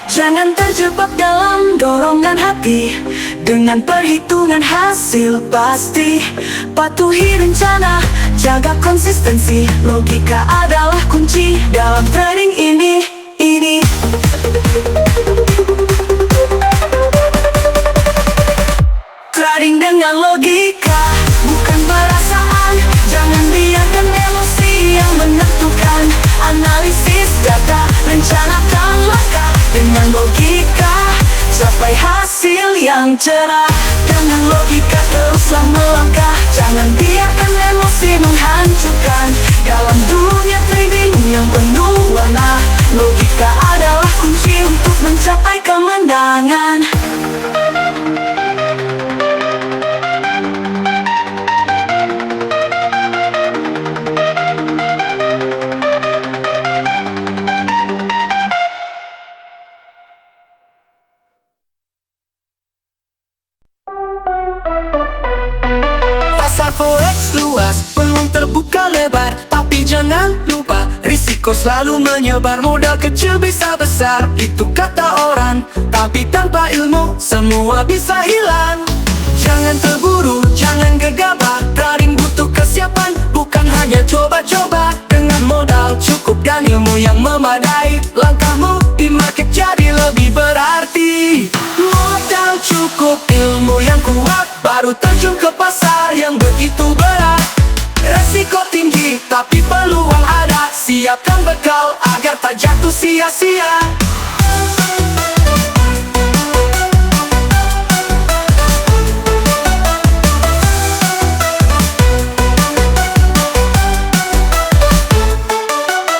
Jangan terjebak dalam dorongan hati. dengan perhitungan hasil pasti. Patuhi rencana, jaga konsistensi. Logika adalah kunci dalam trading ini. Trading dengan logika, bukan perasaan. Jangan biarkan emosi yang menentukan. Analisis data, rencanakan langkah dengan logika. Capai hasil yang cerah dengan logika, teruslah melangkah. Jangan biarkan emosi menghancurkan. Dalam dunia trading yang penuh warna, logika adalah kunci untuk mencapai kemenangan. Pasar forex luas, peluang terbuka lebar. Tapi jangan lupa, risiko selalu menyebar. Modal kecil bisa besar, itu kata orang. Tapi tanpa ilmu, semua bisa hilang. Jangan terburu, jangan gegabah. Trading butuh kesiapan, bukan hanya coba-coba. Dengan modal cukup dan ilmu yang memadai, langkahmu di market jadi lebih berarti. Modal cukup, ilmu yang kuat, baru terjun ke pasar yang begitu berat. Resiko tinggi, tapi peluang ada. Siapkan bekal agar tak jatuh sia-sia.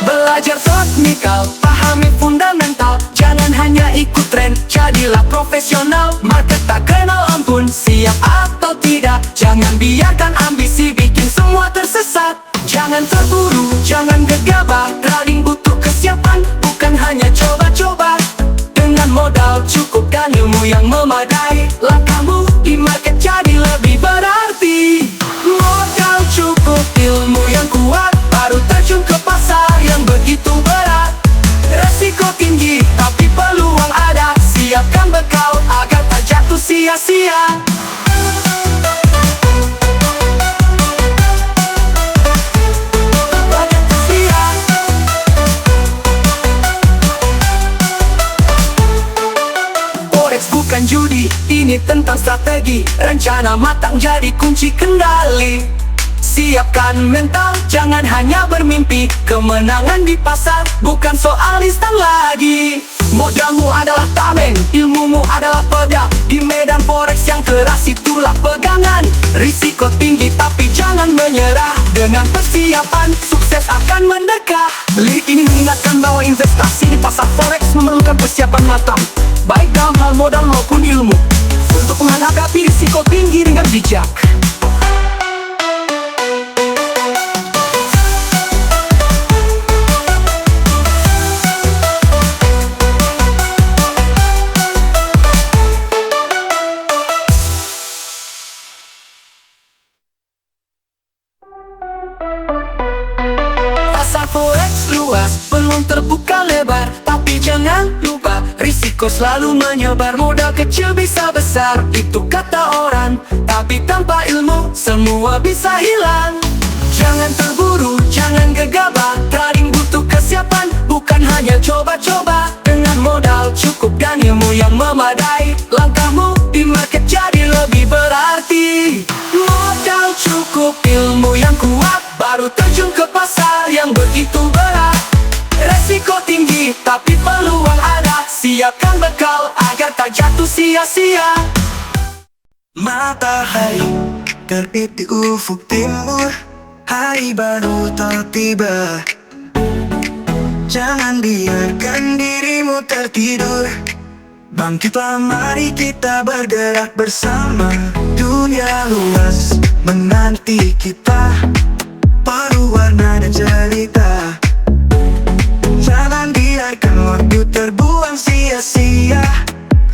Belajar teknikal, pahami fundamental. Jangan hanya ikut tren, jadilah profesional. Market tak kenal ampun, siap atau tidak. Jangan biarkan ambisi bikin semua tersesat. Jangan terburu, jangan gegabah. Trading butuh kesiapan, bukan hanya coba-coba. Dengan modal cukup dan ilmu yang memadai, langkahmu di market jadi lebih berarti. Modal cukup, ilmu yang kuat, baru terjun ke pasar yang begitu berat. Resiko tinggi, tapi peluang ada. Siapkan bekal agar tak jatuh sia-sia. Forex bukan judi, ini tentang strategi. Rencana matang jadi kunci kendali. Siapkan mental, jangan hanya bermimpi. Kemenangan di pasar bukan soal instan lagi. Modalmu adalah tameng, ilmumu adalah pedang. Di medan forex yang keras itulah pegangan. Risiko tinggi tapi jangan menyerah. Dengan persiapan, sukses akan mendekat. Lirik ini mengingatkan bahwa investasi di pasar forex memerlukan persiapan matang, baik dalam hal modal maupun ilmu, untuk menghadapi risiko tinggi dengan bijak. Pasar forex luas, peluang terbuka lebar. Tapi jangan lupa, risiko selalu menyebar. Modal kecil bisa besar, itu kata orang. Tapi tanpa ilmu, semua bisa hilang. Jangan terburu, jangan gegabah. Trading butuh kesiapan, bukan hanya coba-coba. Dengan modal cukup dan ilmu yang memadai, langkahmu di market jadi lebih berarti. Modal cukup, ilmu yang kuat, baru terjun ke pasar yang begitu berat. Resiko tinggi, tapi peluang ada. Siapkan bekal agar tak jatuh sia-sia. Matahari terbit di ufuk timur, hari baru telah tiba. Jangan biarkan dirimu tertidur. Bangkitlah, mari kita bergerak bersama. Dunia luas menanti kita, penuh warna dan cerita. Jangan biarkan waktu terbuang sia-sia.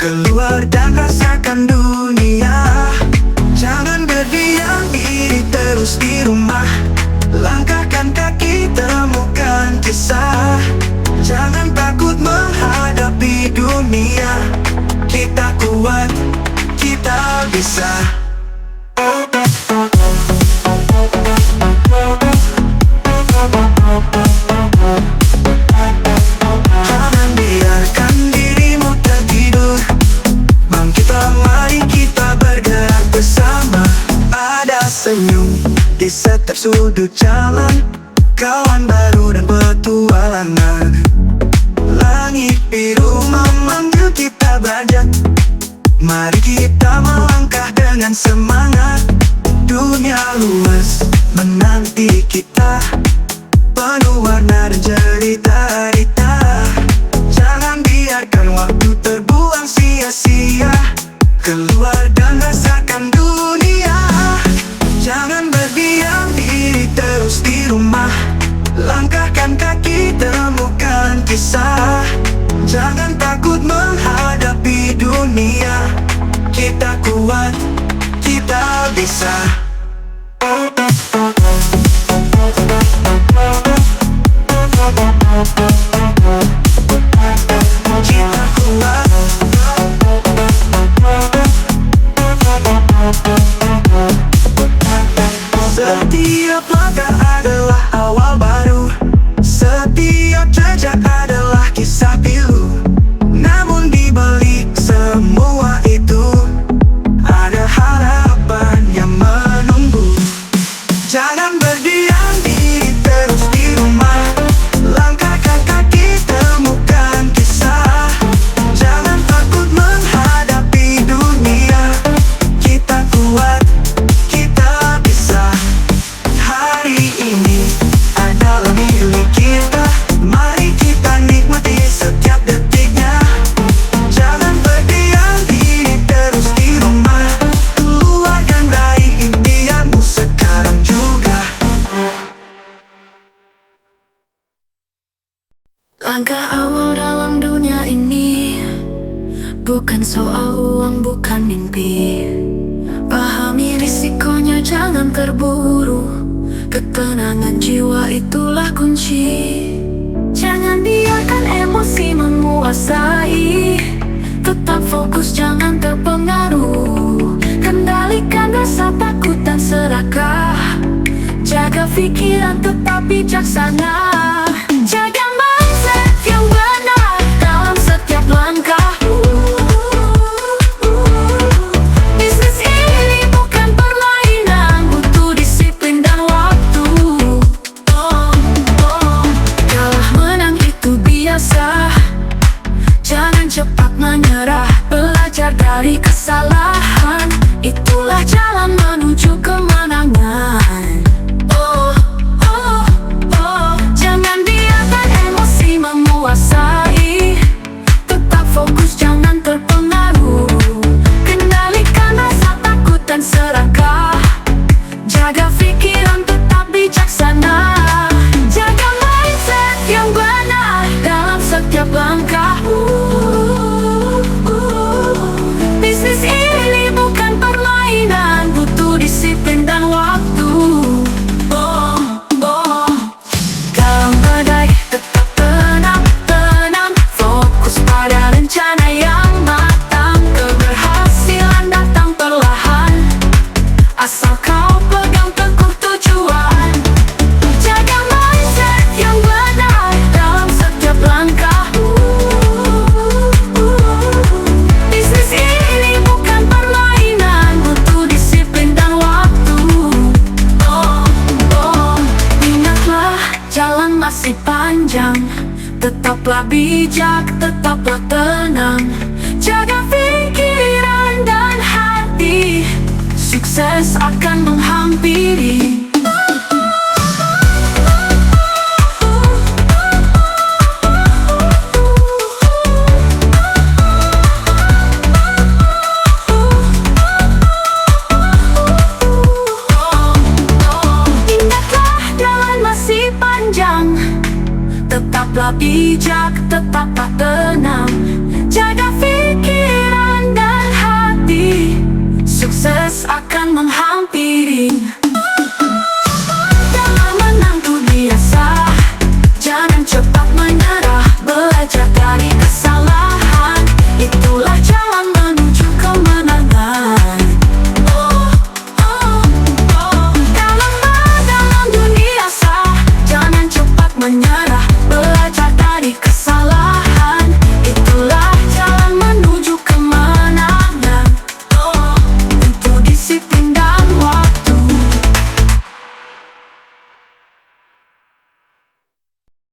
Keluar dan rasakan dunia. Jangan berdiam diri terus di rumah. Langkahkan kaki, temukan kisah. Jangan takut menghadapi dunia. Kita kuat, kita kita bisa. Jangan biarkan dirimu tertidur. Bangkitlah, mari kita bergerak bersama. Ada senyum di setiap sudut jalan, kawan baru dan petualangan. Langit biru memanggil kita beranjak. Mari kita melangkah dengan semangat. Dunia luas menanti kita, penuh warna dan cerita-cerita. Jangan biarkan waktu terbuang sia-sia. Keluar dan rasakan dunia. Jangan berdiam diri terus di rumah. Langkahkan kaki, temukan kisah. Jangan takut menghadapi dunia. Kita kuat, kita bisa. Kita kuat. Setiap langkah adalah awal baru. Setiap jejak adalah kisah pilu. Namun di balik semua itu, ada harapan yang menunggu. Jangan berdiam diri terus di rumah. Langkahkan kaki, temukan kisah. Jangan takut menghadapi dunia. Kita kuat, kita bisa. Hari ini adalah milik kita. Mari kita nikmati setiap detiknya. Jangan berdiam diri terus di rumah. Keluar dan raih impianmu sekarang juga. Langkah awal dalam dunia ini bukan soal uang, bukan mimpi. Pahami risikonya, jangan terburu. Ketenangan jiwa itulah kunci. Jangan biarkan emosi menguasai. Tetap fokus, jangan terpengaruh. Kendalikan rasa takut dan serakah. Jaga pikiran, tetap bijaksana. Jaga mindset yang benar dalam setiap langkah. Bisnis ini bukan permainan, butuh disiplin dan waktu. Kalah menang itu biasa. Jangan cepat menyerah, belajar dari kesalahan. Itulah jalan menuju kemenangan. Jangan biarkan emosi menguasai. Tetap fokus, jangan terpengaruh. Kendalikan rasa takut dan serakah. Jaga pikiran, tetap bijaksana. Jaga mindset yang benar dalam setiap langkah. Bisnis ini bukan permainan, butuh disiplin dan waktu. Dalam badai tetap tenang, tenang. Fokus pada rencana yang matang. Keberhasilan datang perlahan, asal kau pegang teguh tujuan. Jaga mindset yang benar dalam setiap langkah. Bisnis ini bukan permainan, butuh disiplin dan waktu. Ingatlah, jalan masih panjang. Tetaplah bijak, tetaplah tenang. Jaga pikiran dan hati. Sukses akan menghampiri. Ingatlah, jalan masih panjang. Tetaplah bijak, tetaplah tenang.